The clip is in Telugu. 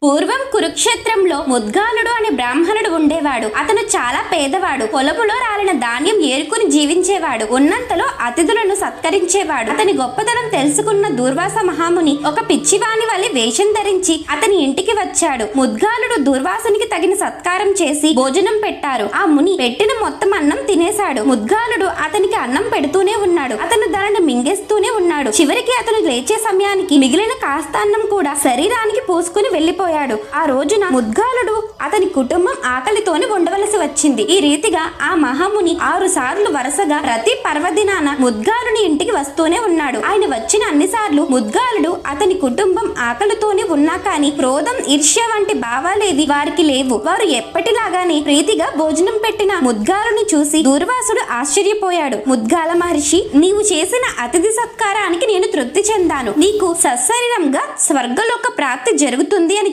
పూర్వం కురుక్షేత్రంలో ముద్గాలుడు అనే బ్రాహ్మణుడు ఉండేవాడు. అతను చాలా పేదవాడు. పొలములో రాలిన ధాన్యం ఏరుకుని జీవించేవాడు. ఉన్నంతలో అతిథులను సత్కరించేవాడు. అతని గొప్పతనం తెలుసుకున్న దూర్వాస మహాముని ఒక పిచ్చివాని వలె వేషం ధరించి అతని ఇంటికి వచ్చాడు. ముద్గాలుడు దూర్వాసునికి తగిన సత్కారం చేసి భోజనం పెట్టారు. ఆ ముని పెట్టిన మొత్తం అన్నం తినేశాడు. ముద్గాలుడు అతనికి అన్నం పెడుతూనే ఉన్నాడు. అతను దానిని మింగేస్తూనే ఉన్నాడు. చివరికి అతను లేచే సమయానికి మిగిలిన కాస్త అన్నం కూడా శరీరానికి పూసుకుని వెళ్లిపోయాడు. ఆ రోజున ముద్గాలుడు అతని కుటుంబం ఆకలితోనే ఉండవలసి వచ్చింది. ఈ రీతిగా ఆ మహాముని 6 సార్లు వరుసగా ప్రతి పర్వదినాన ముద్గాలుని ఇంటికి వస్తూనే ఉన్నాడు. ఆయన వచ్చిన అన్ని సార్లు ముద్గాలుడు అతని కుటుంబం ఆకలితోనే ఉన్నా కానీ క్రోధం, ఈర్ష్య వంటి భావాలేవి వారికి లేవు. వారు ఎప్పటిలాగానే ప్రీతిగా భోజనం పెట్టిన ముద్గాలుని చూసి దూర్వాసుడు ఆశ్చర్యపోయాడు. ముద్గాల మహర్షి, నీవు చేసిన అతిథి సత్కారానికి నేను తృప్తి చెందాను. నీకు సశరీరంగా స్వర్గలోక ప్రాప్తి జరుగుతుంది అని